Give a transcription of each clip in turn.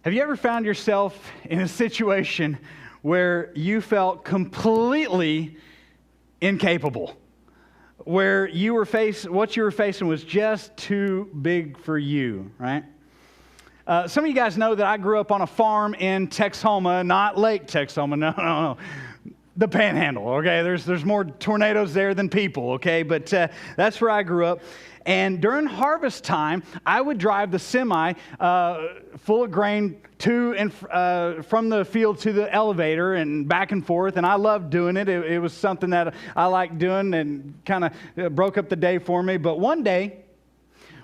Have you ever found yourself in a situation where you felt completely incapable? Where what you were facing was just too big for you, right? Some of you guys know that I grew up on a farm in Texoma, not Lake Texoma, no. The Panhandle, okay? There's more tornadoes there than people, okay? But that's where I grew up. And during harvest time, I would drive the semi full of grain to and from the field to the elevator and back and forth. And I loved doing it. It was something that I liked doing and kind of broke up the day for me. But one day,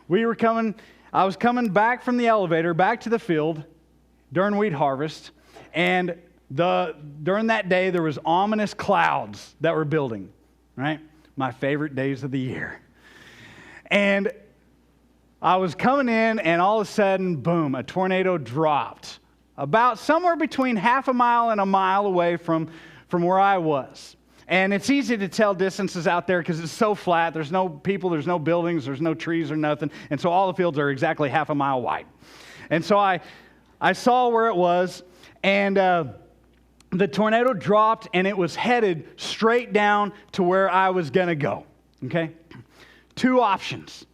I was coming back from the elevator, back to the field during wheat harvest. And during that day, there was ominous clouds that were building, right? My favorite days of the year. And I was coming in, and all of a sudden, boom, a tornado dropped about somewhere between half a mile and a mile away from where I was. And it's easy to tell distances out there because it's so flat. There's no people, there's no buildings, there's no trees or nothing. And so all the fields are exactly half a mile wide. And so I saw where it was, and the tornado dropped, and it was headed straight down to where I was going to go, okay? Two options.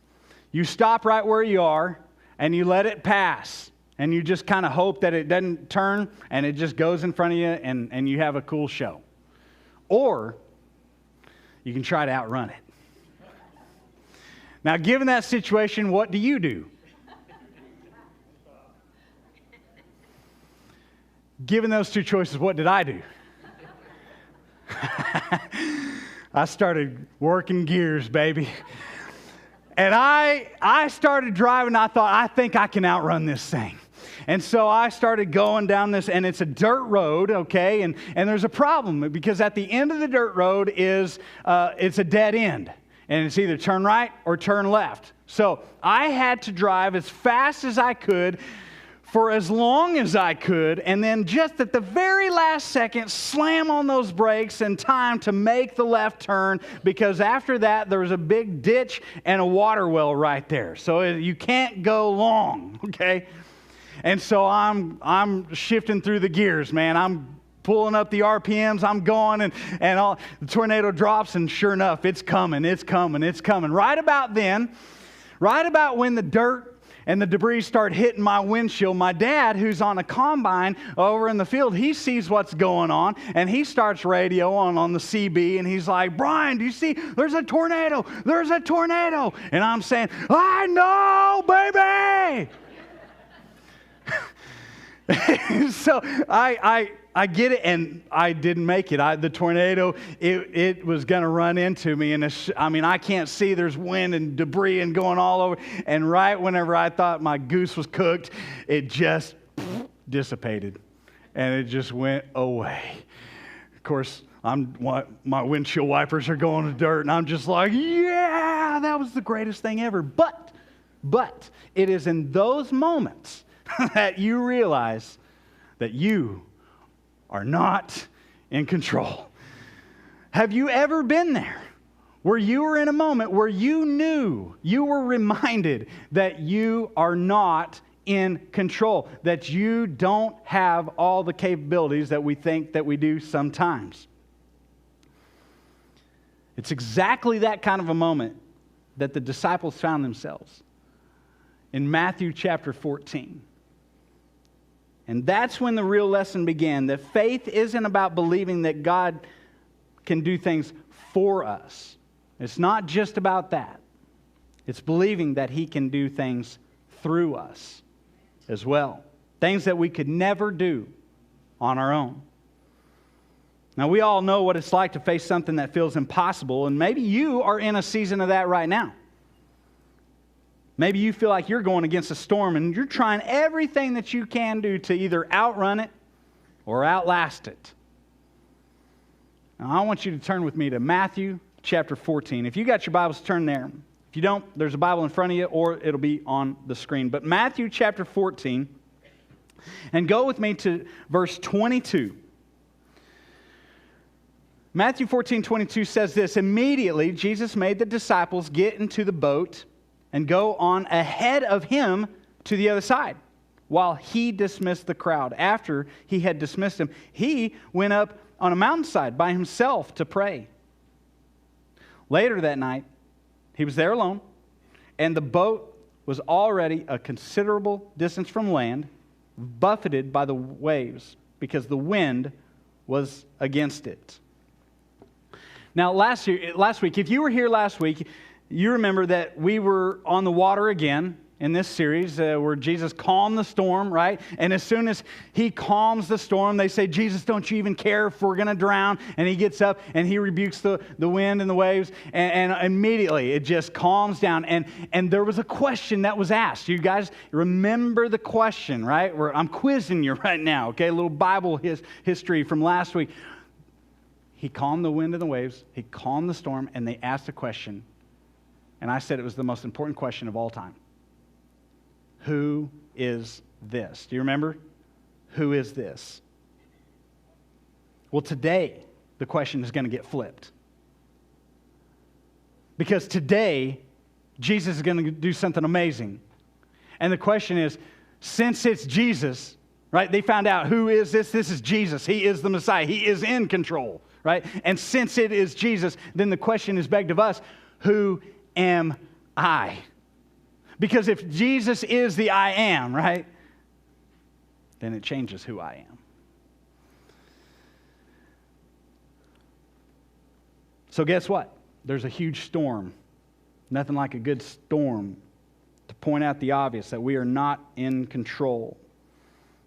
You stop right where you are, and you let it pass, and you just kind of hope that it doesn't turn, and it just goes in front of you, and you have a cool show. Or you can try to outrun it. Now, given that situation, what do you do? Given those two choices, what did I do? I started working gears, baby. And I started driving. I thought, I think I can outrun this thing. And so I started going down this, and it's a dirt road, okay? And there's a problem because at the end of the dirt road it's a dead end. And it's either turn right or turn left. So I had to drive as fast as I could for as long as I could, and then just at the very last second, slam on those brakes in time to make the left turn, because after that, there was a big ditch and a water well right there. So you can't go long, okay? And so I'm shifting through the gears, man. I'm pulling up the RPMs, I'm going, and all, the tornado drops, and sure enough, it's coming. Right about then, right about when the dirt and the debris start hitting my windshield, my dad, who's on a combine over in the field, he sees what's going on, and he starts radio on the CB, and he's like, Brian, do you see? There's a tornado. There's a tornado. And I'm saying, I know, baby. So I get it, and I didn't make it. The tornado, it was going to run into me, and I can't see. There's wind and debris and going all over. And right whenever I thought my goose was cooked, it just dissipated, and it just went away. Of course, my windshield wipers are going to dirt, and I'm just like, yeah, that was the greatest thing ever. But it is in those moments that you realize that you are not in control. Have you ever been there where you were in a moment where you were reminded that you are not in control, that you don't have all the capabilities that we think that we do sometimes? It's exactly that kind of a moment that the disciples found themselves in Matthew chapter 14. And that's when the real lesson began, that faith isn't about believing that God can do things for us. It's not just about that. It's believing that He can do things through us as well. Things that we could never do on our own. Now, we all know what it's like to face something that feels impossible, and maybe you are in a season of that right now. Maybe you feel like you're going against a storm and you're trying everything that you can do to either outrun it or outlast it. Now, I want you to turn with me to Matthew chapter 14. If you got your Bibles, turn there. If you don't, there's a Bible in front of you or it'll be on the screen. But Matthew chapter 14, and go with me to verse 22. Matthew 14:22 says this, immediately Jesus made the disciples get into the boat and go on ahead of Him to the other side, while he dismissed the crowd. After he had dismissed them, he went up on a mountainside by himself to pray. Later that night, he was there alone, and the boat was already a considerable distance from land, buffeted by the waves, because the wind was against it. Now, last week, if you were here last week, you remember that we were on the water again in this series where Jesus calmed the storm, right? And as soon as he calms the storm, they say, Jesus, don't you even care if we're going to drown? And he gets up and he rebukes the wind and the waves, and immediately it just calms down. And there was a question that was asked. You guys remember the question, right? I'm quizzing you right now, okay? A little Bible history from last week. He calmed the wind and the waves. He calmed the storm, and they asked a question. And I said it was the most important question of all time. Who is this? Do you remember? Who is this? Well, today, the question is going to get flipped. Because today, Jesus is going to do something amazing. And the question is, since it's Jesus, right? They found out, who is this? This is Jesus. He is the Messiah. He is in control, right? And since it is Jesus, then the question is begged of us, who am I? Because if Jesus is the I am, right, then it changes who I am. So guess what? There's a huge storm. Nothing like a good storm to point out the obvious, that we are not in control.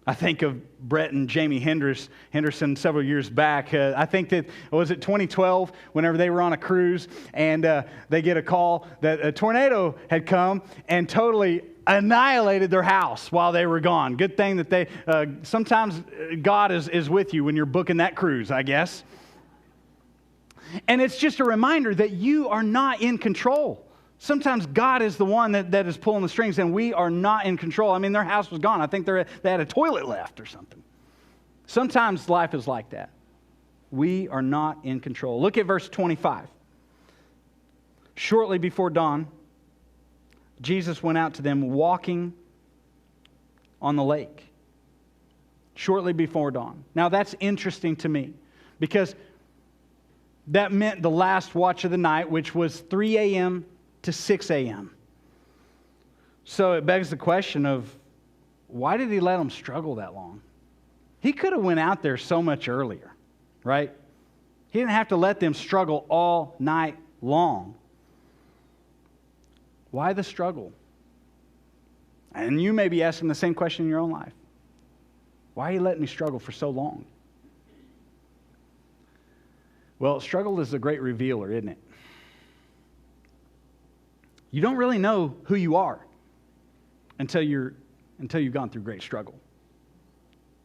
I think of Brett and Jamie Henderson several years back. I think that, was it 2012, whenever they were on a cruise, and they get a call that a tornado had come and totally annihilated their house while they were gone. Good thing that they, sometimes God is with you when you're booking that cruise, I guess. And it's just a reminder that you are not in control. Sometimes God is the one that is pulling the strings, and we are not in control. I mean, their house was gone. I think they had a toilet left or something. Sometimes life is like that. We are not in control. Look at verse 25. Shortly before dawn, Jesus went out to them walking on the lake. Shortly before dawn. Now, that's interesting to me, because that meant the last watch of the night, which was 3 a.m. to 6 a.m. So it begs the question of, why did he let them struggle that long? He could have went out there so much earlier, right? He didn't have to let them struggle all night long. Why the struggle? And you may be asking the same question in your own life. Why are you letting me struggle for so long? Well, struggle is a great revealer, isn't it? You don't really know who you are until you've gone through great struggle.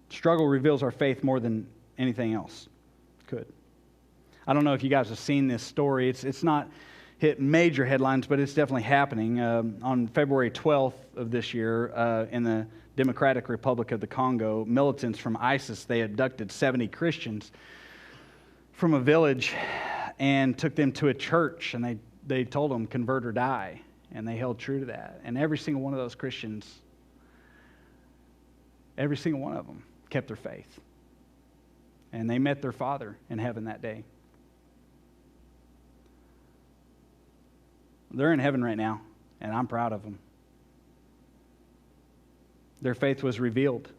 Struggle reveals our faith more than anything else could. I don't know if you guys have seen this story. It's not hit major headlines, but it's definitely happening. On February 12th of this year, in the Democratic Republic of the Congo, militants from ISIS, they abducted 70 Christians from a village and took them to a church, and they told them, convert or die, and they held true to that. And every single one of those Christians, every single one of them kept their faith. And they met their Father in heaven that day. They're in heaven right now, and I'm proud of them. Their faith was revealed.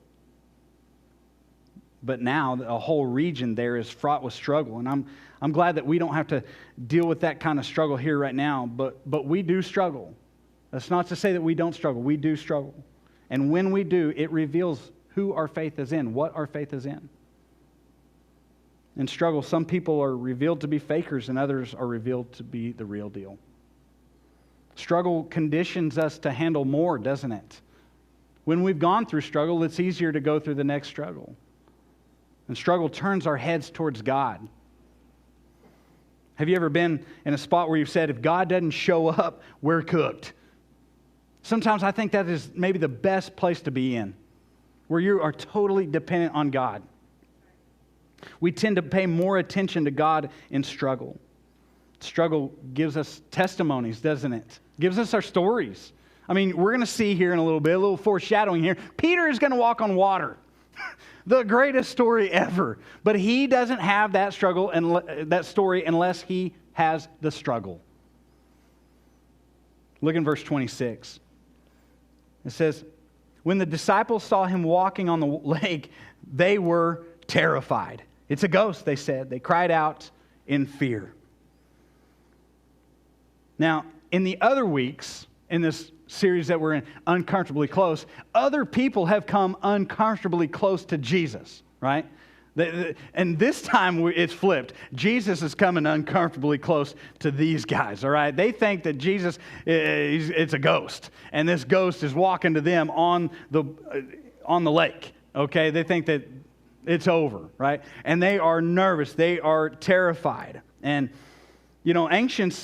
But now a whole region there is fraught with struggle, and I'm glad that we don't have to deal with that kind of struggle here right now, but we do struggle. That's not to say that we don't struggle. We do struggle. And when we do, it reveals who our faith is in, what our faith is in. In struggle, some people are revealed to be fakers and others are revealed to be the real deal. Struggle conditions us to handle more, doesn't it? When we've gone through struggle, it's easier to go through the next struggle. And struggle turns our heads towards God. Have you ever been in a spot where you've said, if God doesn't show up, we're cooked? Sometimes I think that is maybe the best place to be in, where you are totally dependent on God. We tend to pay more attention to God in struggle. Struggle gives us testimonies, doesn't it? Gives us our stories I mean, we're going to see here in a little foreshadowing here. Peter is going to walk on water. The greatest story ever. But he doesn't have that struggle and that story unless he has the struggle. Look in verse 26. It says, when the disciples saw him walking on the lake, they were terrified. It's a ghost, they said. They cried out in fear. Now, in the other weeks in this series that we're in, Uncomfortably Close, other people have come uncomfortably close to Jesus, right? And this time it's flipped. Jesus is coming uncomfortably close to these guys, all right? They think that Jesus, it's a ghost, and this ghost is walking to them on the lake, okay? They think that it's over, right? And they are nervous. They are terrified. And ancient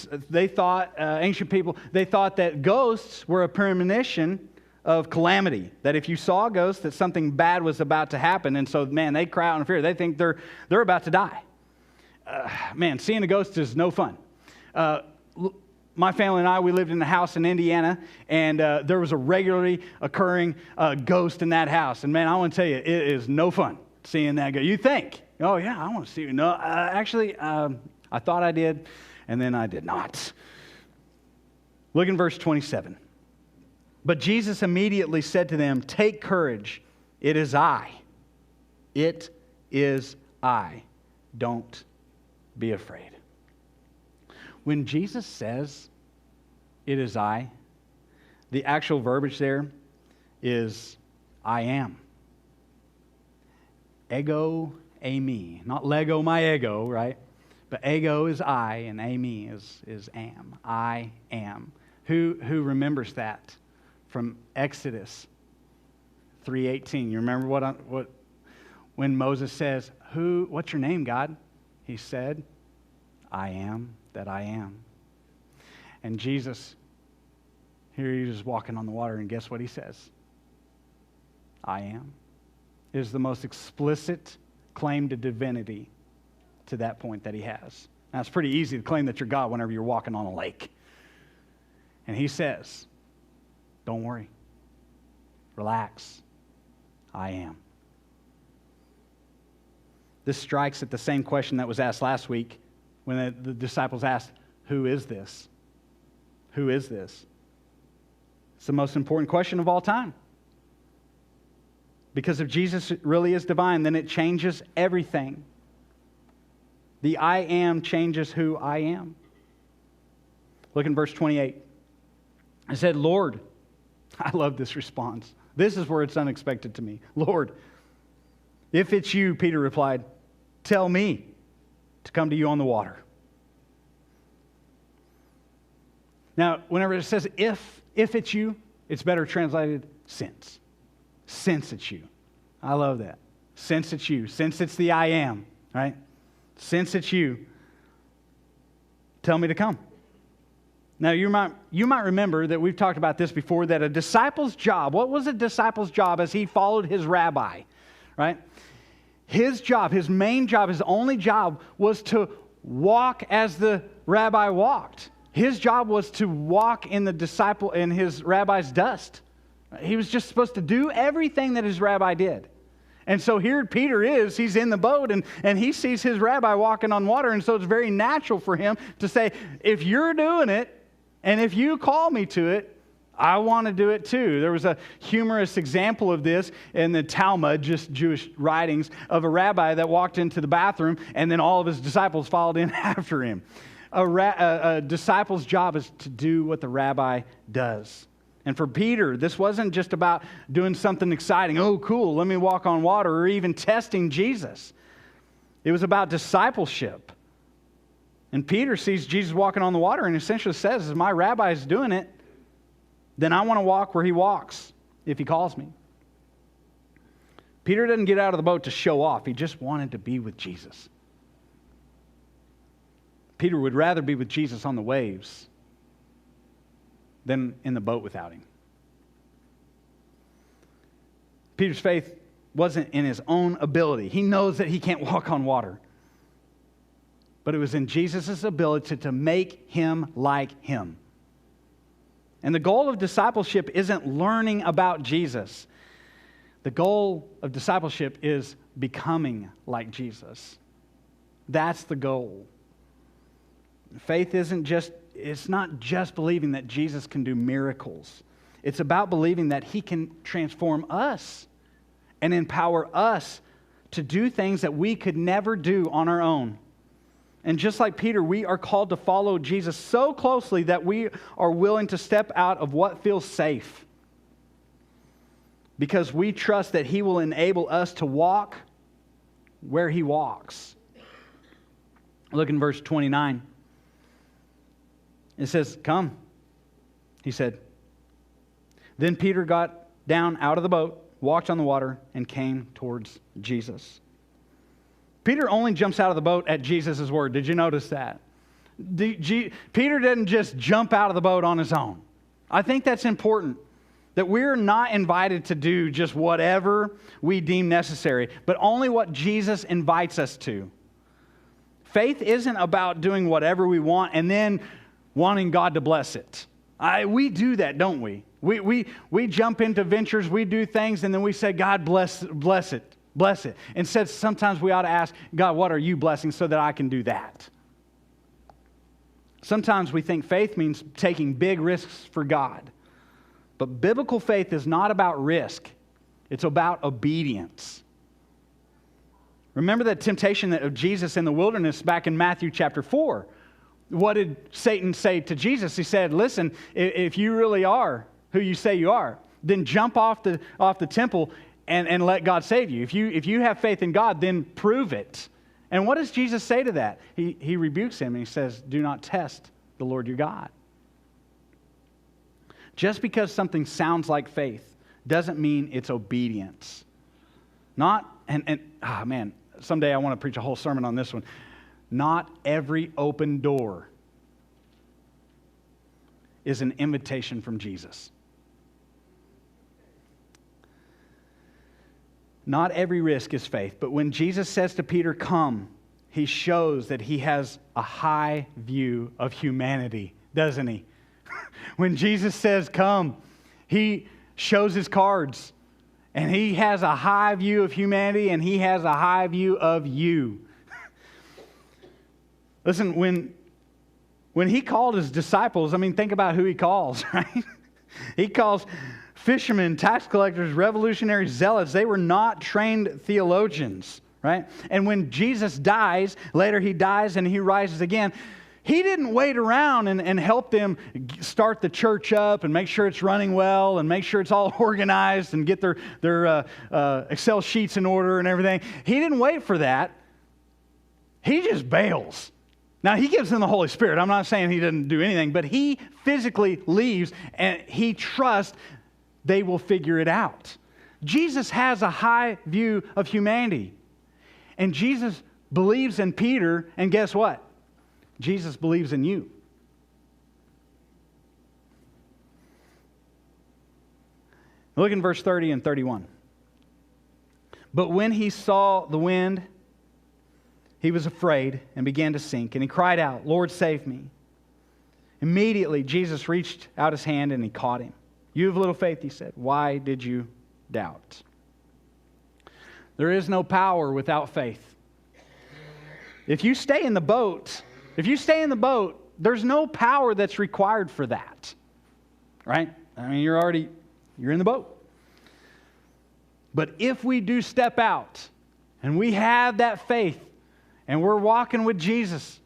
people, they thought that ghosts were a premonition of calamity. That if you saw a ghost, that something bad was about to happen. And so, man, they cry out in fear. They think they're about to die. Seeing a ghost is no fun. My family and I, we lived in a house in Indiana, and there was a regularly occurring ghost in that house. And man, I want to tell you, it is no fun seeing that go. You think, oh yeah, I want to see it. No, actually, I thought I did, and then I did not. Look in verse 27. But Jesus immediately said to them, take courage, it is I. It is I. Don't be afraid. When Jesus says, it is I, the actual verbiage there is, I am. Ego, eimi. Not Lego, my ego, right? But ego is I, and eimi is am. I am. Who remembers that from Exodus 3:18? You remember what when Moses says, what's your name, God? He said, I am that I am. And Jesus, here he's just walking on the water, and guess what he says? I am. It is the most explicit claim to divinity to that point that he has. Now, it's pretty easy to claim that you're God whenever you're walking on a lake. And he says, don't worry. Relax. I am. This strikes at the same question that was asked last week when the disciples asked, who is this? Who is this? It's the most important question of all time. Because if Jesus really is divine, then it changes everything. The I am changes who I am. Look in verse 28. I said, Lord, I love this response. This is where it's unexpected to me. Lord, if it's you, Peter replied, tell me to come to you on the water. Now, whenever it says if it's you, it's better translated since. Since it's you. I love that. Since it's you. Since it's the I am, right? Since it's you, tell me to come. Now, you might remember that we've talked about this before, that a disciple's job, what was a disciple's job as he followed his rabbi, right? His job, his main job, his only job was to walk as the rabbi walked. His job was to walk in his rabbi's dust. He was just supposed to do everything that his rabbi did. And so here Peter he's in the boat and he sees his rabbi walking on water. And so it's very natural for him to say, if you're doing it and if you call me to it, I want to do it too. There was a humorous example of this in the Talmud, just Jewish writings, of a rabbi that walked into the bathroom and then all of his disciples followed in after him. A disciple's job is to do what the rabbi does. And for Peter, this wasn't just about doing something exciting. Oh, cool, let me walk on water, or even testing Jesus. It was about discipleship. And Peter sees Jesus walking on the water and essentially says, if my rabbi is doing it, then I want to walk where he walks if he calls me. Peter didn't get out of the boat to show off. He just wanted to be with Jesus. Peter would rather be with Jesus on the waves than in the boat without him. Peter's faith wasn't in his own ability. He knows that he can't walk on water. But it was in Jesus' ability to make him like him. And the goal of discipleship isn't learning about Jesus. The goal of discipleship is becoming like Jesus. That's the goal. Faith it's not just believing that Jesus can do miracles. It's about believing that He can transform us and empower us to do things that we could never do on our own. And just like Peter, we are called to follow Jesus so closely that we are willing to step out of what feels safe, because we trust that He will enable us to walk where He walks. Look in verse 29. It says, "Come," He said. Then Peter got down out of the boat, walked on the water, and came towards Jesus. Peter only jumps out of the boat at Jesus' word. Did you notice that? Peter didn't just jump out of the boat on his own. I think that's important, that we're not invited to do just whatever we deem necessary, but only what Jesus invites us to. Faith isn't about doing whatever we want and then wanting God to bless it. We do that, don't we? We jump into ventures, we do things, and then we say, God, bless it. Bless it. Instead, sometimes we ought to ask, God, what are you blessing so that I can do that? Sometimes we think faith means taking big risks for God. But biblical faith is not about risk. It's about obedience. Remember that temptation of Jesus in the wilderness back in Matthew chapter 4. What did Satan say to Jesus? He said, listen, if you really are who you say you are, then jump off the temple and let God save you. If you have faith in God, then prove it. And what does Jesus say to that? He rebukes him and he says, do not test the Lord your God. Just because something sounds like faith doesn't mean it's obedience. Someday I want to preach a whole sermon on this one. Not every open door is an invitation from Jesus. Not every risk is faith, but when Jesus says to Peter, come, He shows that He has a high view of humanity, doesn't He? When Jesus says, come, He shows His cards, and He has a high view of humanity, and He has a high view of you. Listen, when He called His disciples, think about who He calls, right? He calls fishermen, tax collectors, revolutionaries, zealots. They were not trained theologians, right? And when Jesus dies, later He dies and He rises again, He didn't wait around and help them start the church up and make sure it's running well and make sure it's all organized and get their Excel sheets in order and everything. He didn't wait for that. He just bails. Now, He gives them the Holy Spirit. I'm not saying He didn't do anything, but He physically leaves and He trusts they will figure it out. Jesus has a high view of humanity. And Jesus believes in Peter, and guess what? Jesus believes in you. Look in verse 30 and 31. But when He saw the wind, He was afraid and began to sink, and He cried out, Lord, save me. Immediately, Jesus reached out His hand and He caught him. You have little faith, He said. Why did you doubt? There is no power without faith. If you stay in the boat, there's no power that's required for that. Right? You're in the boat. But if we do step out and we have that faith and we're walking with Jesus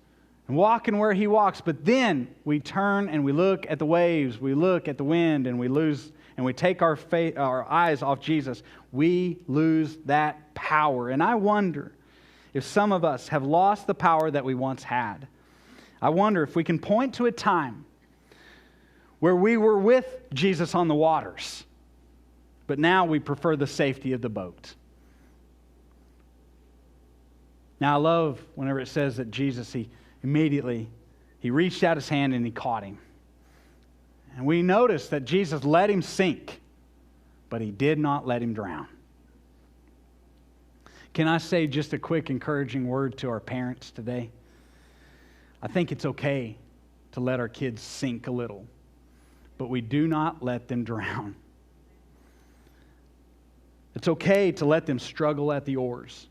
and walking where He walks, but then we turn and we look at the waves, we look at the wind, and we take our eyes off Jesus, we lose that power. And I wonder if some of us have lost the power that we once had. I wonder if we can point to a time where we were with Jesus on the waters, but now we prefer the safety of the boat. Now I love whenever it says that Jesus, He reached out His hand and He caught him. And we notice that Jesus let him sink, but He did not let him drown. Can I say just a quick encouraging word to our parents today? I think it's okay to let our kids sink a little. but we do not let them drown. It's okay to let them struggle at the oars.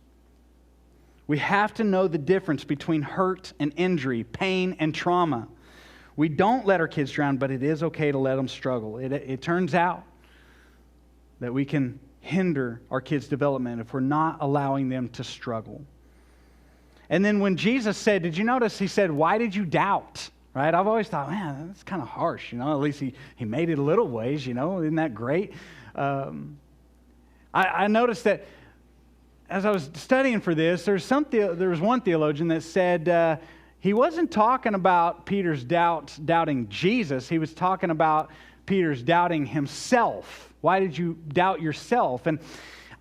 We have to know the difference between hurt and injury, pain and trauma. We don't let our kids drown, but it is okay to let them struggle. It turns out that we can hinder our kids' development if we're not allowing them to struggle. And then when Jesus said, did you notice he said, why did you doubt? Right? I've always thought, man, that's kind of harsh. At least he made it a little ways, Isn't that great? I noticed that as I was studying for this, there was one theologian that said he wasn't talking about Peter's doubting Jesus. He was talking about Peter's doubting himself. Why did you doubt yourself? And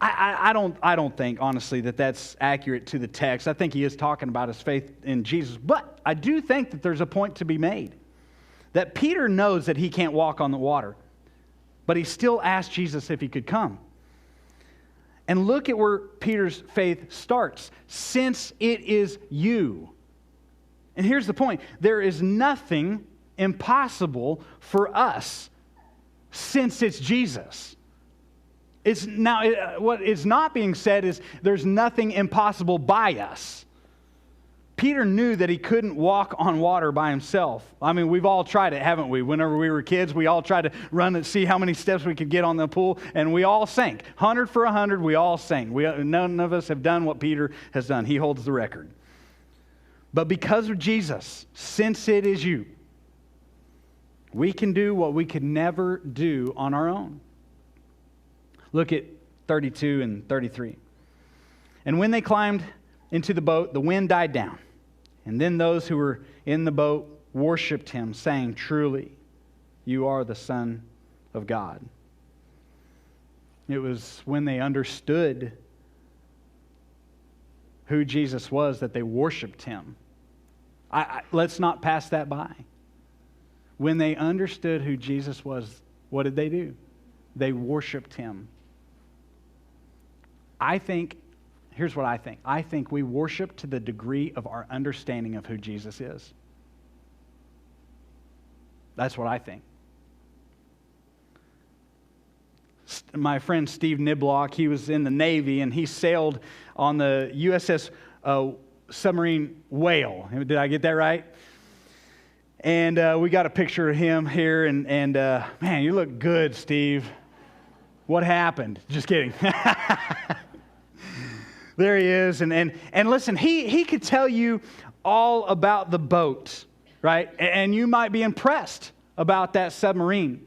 I don't think, honestly, that that's accurate to the text. I think he is talking about his faith in Jesus. But I do think that there's a point to be made. That Peter knows that he can't walk on the water. But he still asked Jesus if he could come. And look at where Peter's faith starts. Since it is you. And here's the point. There is nothing impossible for us since it's Jesus. What is not being said is there's nothing impossible by us. Peter knew that he couldn't walk on water by himself. I mean, we've all tried it, haven't we? Whenever we were kids, we all tried to run and see how many steps we could get on the pool, and we all sank. 100 for 100, we all sank. None of us have done what Peter has done. He holds the record. But because of Jesus, since it is you, we can do what we could never do on our own. Look at 32 and 33. And when they climbed into the boat, the wind died down. And then those who were in the boat worshiped him, saying, truly, you are the Son of God. It was when they understood who Jesus was that they worshiped him. Let's not pass that by. When they understood who Jesus was, what did they do? They worshiped him. Here's what I think. I think we worship to the degree of our understanding of who Jesus is. That's what I think. My friend Steve Niblock, he was in the Navy, and he sailed on the USS submarine Whale. Did I get that right? And we got a picture of him here, and man, you look good, Steve. What happened? Just kidding. There he is. And listen, he could tell you all about the boat, right? And you might be impressed about that submarine.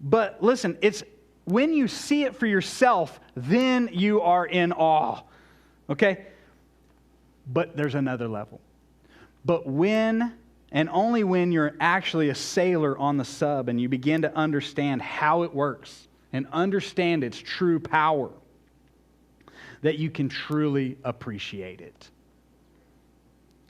But listen, it's when you see it for yourself, then you are in awe. Okay? But there's another level. But when, and only when you're actually a sailor on the sub and you begin to understand how it works and understand its true power, that you can truly appreciate it.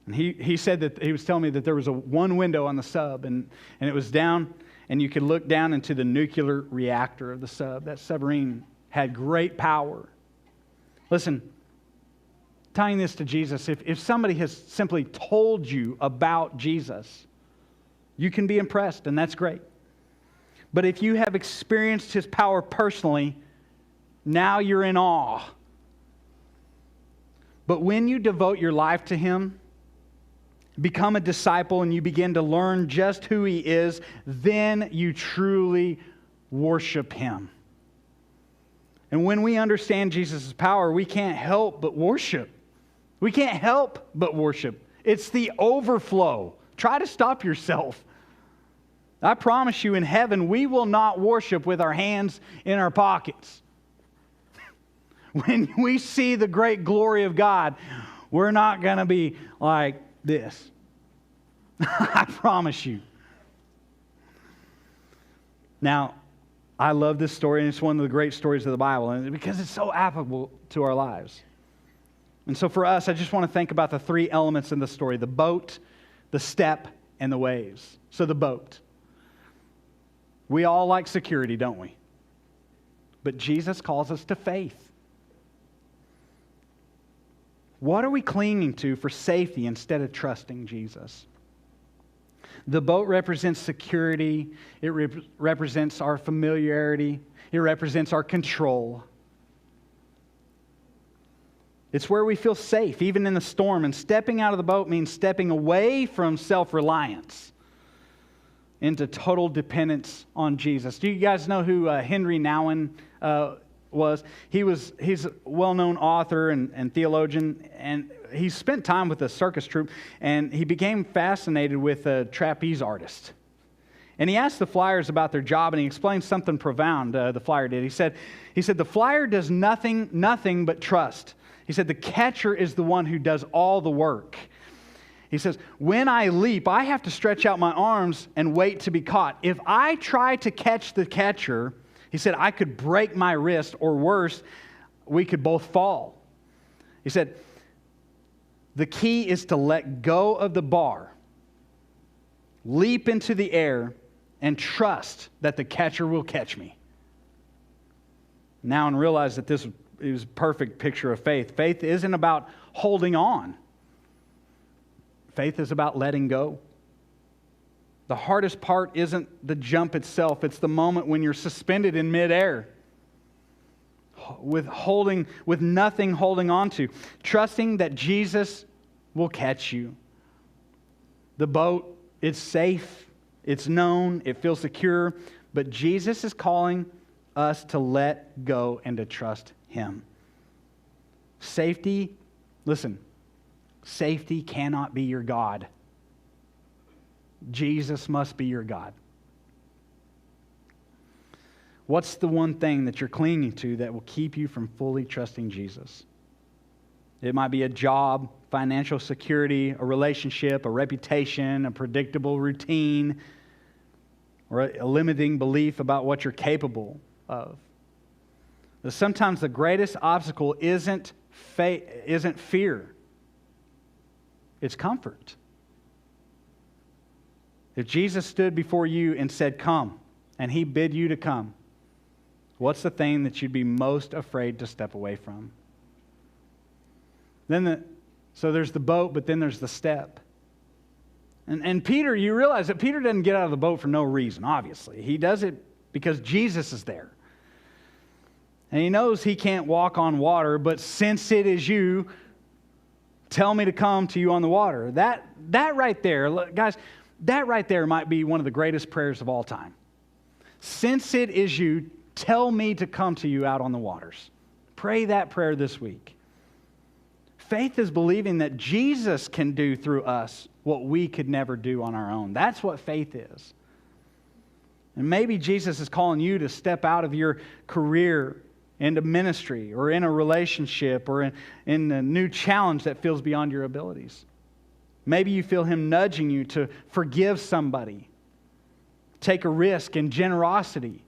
And he said that he was telling me that there was one window on the sub, and it was down, and you could look down into the nuclear reactor of the sub. That submarine had great power. Listen, tying this to Jesus, if somebody has simply told you about Jesus, you can be impressed, and that's great. But if you have experienced his power personally, now you're in awe. But when you devote your life to him, become a disciple, and you begin to learn just who he is, then you truly worship him. And when we understand Jesus' power, we can't help but worship. We can't help but worship. It's the overflow. Try to stop yourself. I promise you, in heaven, we will not worship with our hands in our pockets. When we see the great glory of God, we're not going to be like this. I promise you. Now, I love this story, and it's one of the great stories of the Bible, and because it's so applicable to our lives. And so for us, I just want to think about the three elements in the story: the boat, the step, and the waves. So the boat. We all like security, don't we? But Jesus calls us to faith. What are we clinging to for safety instead of trusting Jesus? The boat represents security. It represents our familiarity. It represents our control. It's where we feel safe, even in the storm. And stepping out of the boat means stepping away from self-reliance into total dependence on Jesus. Do you guys know who Henry Nouwen was? He's a well-known author and theologian, and he spent time with a circus troupe, and he became fascinated with a trapeze artist. And he asked the flyers about their job, and he explained something profound, the flyer did. He said, the flyer does nothing but trust. He said, the catcher is the one who does all the work. He says, when I leap, I have to stretch out my arms and wait to be caught. If I try to catch the catcher, he said, I could break my wrist, or worse, we could both fall. He said, the key is to let go of the bar, leap into the air, and trust that the catcher will catch me. Now, and realize that this is a perfect picture of faith. Faith isn't about holding on. Faith is about letting go. The hardest part isn't the jump itself. It's the moment when you're suspended in midair with nothing holding on to, trusting that Jesus will catch you. The boat, it's safe, it's known, it feels secure, but Jesus is calling us to let go and to trust Him. Safety, listen, safety cannot be your God. Jesus must be your God. What's the one thing that you're clinging to that will keep you from fully trusting Jesus? It might be a job, financial security, a relationship, a reputation, a predictable routine, or a limiting belief about what you're capable of. But sometimes the greatest obstacle isn't fear. It's comfort. If Jesus stood before you and said, come, and He bid you to come, what's the thing that you'd be most afraid to step away from? So there's the boat, but then there's the step. And Peter, you realize that Peter doesn't get out of the boat for no reason, obviously. He does it because Jesus is there. And he knows he can't walk on water, but since it is you, tell me to come to you on the water. That right there, guys, that right there might be one of the greatest prayers of all time. Since it is you, tell me to come to you out on the waters. Pray that prayer this week. Faith is believing that Jesus can do through us what we could never do on our own. That's what faith is. And maybe Jesus is calling you to step out of your career into ministry, or in a relationship, or in a new challenge that feels beyond your abilities. Maybe you feel Him nudging you to forgive somebody, take a risk in generosity,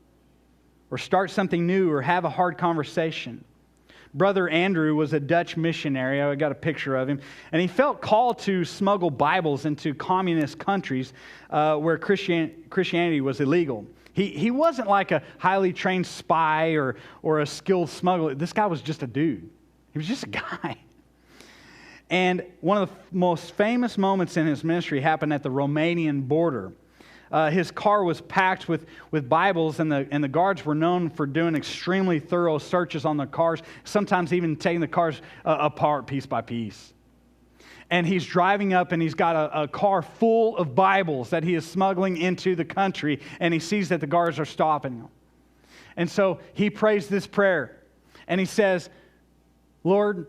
or start something new, or have a hard conversation. Brother Andrew was a Dutch missionary. I got a picture of him. And he felt called to smuggle Bibles into communist countries where Christianity was illegal. He wasn't like a highly trained spy or a skilled smuggler. This guy was just a dude. He was just a guy. And one of the most famous moments in his ministry happened at the Romanian border. His car was packed with Bibles, and the guards were known for doing extremely thorough searches on the cars, sometimes even taking the cars apart piece by piece. And he's driving up, and he's got a car full of Bibles that he is smuggling into the country, and he sees that the guards are stopping him. And so he prays this prayer, and he says, Lord,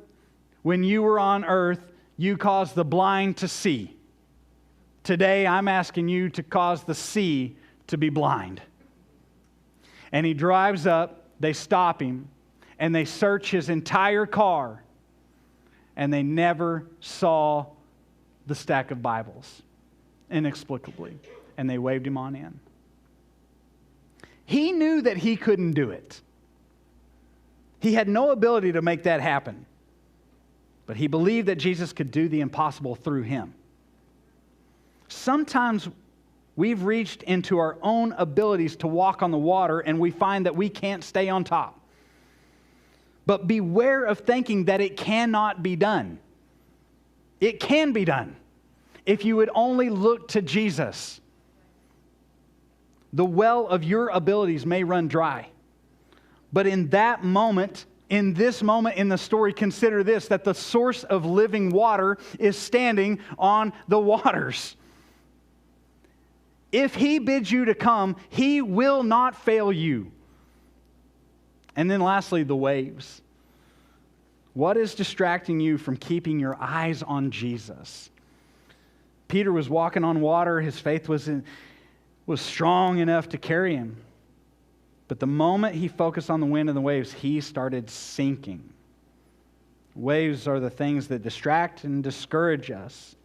when you were on earth, you caused the blind to see. Today, I'm asking you to cause the sea to be blind. And he drives up, they stop him, and they search his entire car, and they never saw the stack of Bibles, inexplicably. And they waved him on in. He knew that he couldn't do it. He had no ability to make that happen. But he believed that Jesus could do the impossible through him. Sometimes we've reached into our own abilities to walk on the water, and we find that we can't stay on top. But beware of thinking that it cannot be done. It can be done. if you would only look to Jesus. The well of your abilities may run dry. But in that moment, in this moment in the story, consider this, that the source of living water is standing on the waters. If He bids you to come, He will not fail you. And then lastly, the waves. What is distracting you from keeping your eyes on Jesus? Peter was walking on water. His faith was strong enough to carry him. But the moment he focused on the wind and the waves, he started sinking. Waves are the things that distract and discourage us.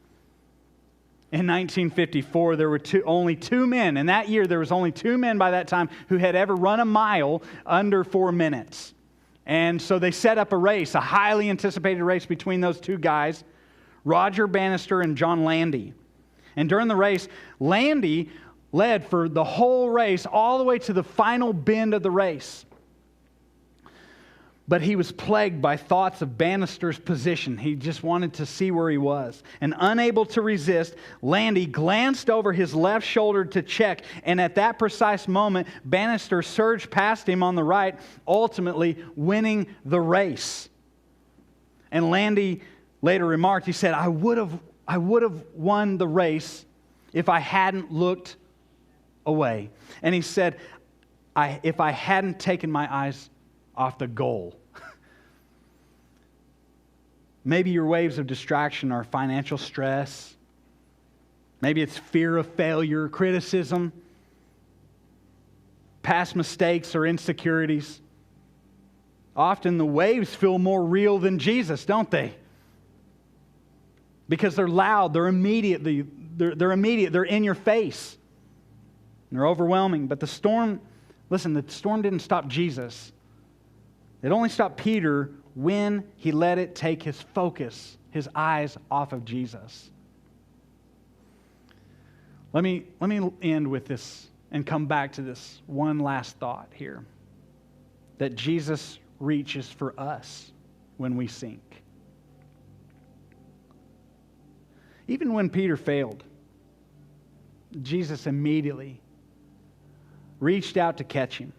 In 1954, there were only two men. In that year, there was only two men by that time who had ever run a mile under 4 minutes. And so they set up a race, a highly anticipated race between those two guys, Roger Bannister and John Landy. And during the race, Landy led for the whole race all the way to the final bend of the race. But he was plagued by thoughts of Bannister's position. He just wanted to see where he was. And unable to resist, Landy glanced over his left shoulder to check. And at that precise moment, Bannister surged past him on the right, ultimately winning the race. And Landy later remarked, he said, I would have won the race if I hadn't looked away. And he said, if I hadn't taken my eyes off the goal. Maybe your waves of distraction are financial stress. Maybe it's fear of failure, criticism, past mistakes, or insecurities. Often the waves feel more real than Jesus, don't they? Because they're loud, they're immediate, they're in your face. And they're overwhelming. But the storm didn't stop Jesus. It only stopped Peter when he let it take his focus, his eyes off of Jesus. Let me end with this and come back to this one last thought here. That Jesus reaches for us when we sink. Even when Peter failed, Jesus immediately reached out to catch him.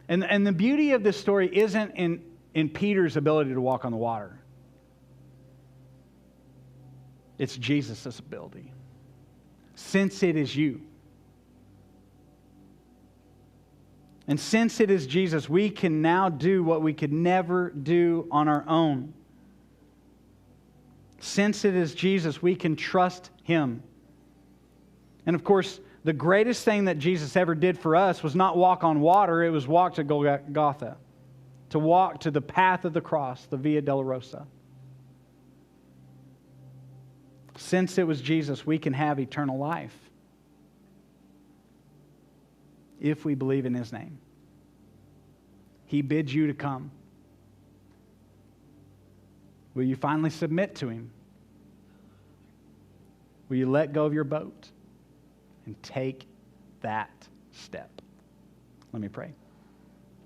And the beauty of this story isn't in Peter's ability to walk on the water. It's Jesus' ability. Since it is you. And since it is Jesus, we can now do what we could never do on our own. Since it is Jesus, we can trust Him. And of course, the greatest thing that Jesus ever did for us was not walk on water, it was walk to Golgotha. To walk to the path of the cross, the Via Dolorosa. Since it was Jesus, we can have eternal life. If we believe in His name. He bids you to come. Will you finally submit to Him? Will you let go of your boat and take that step? Let me pray.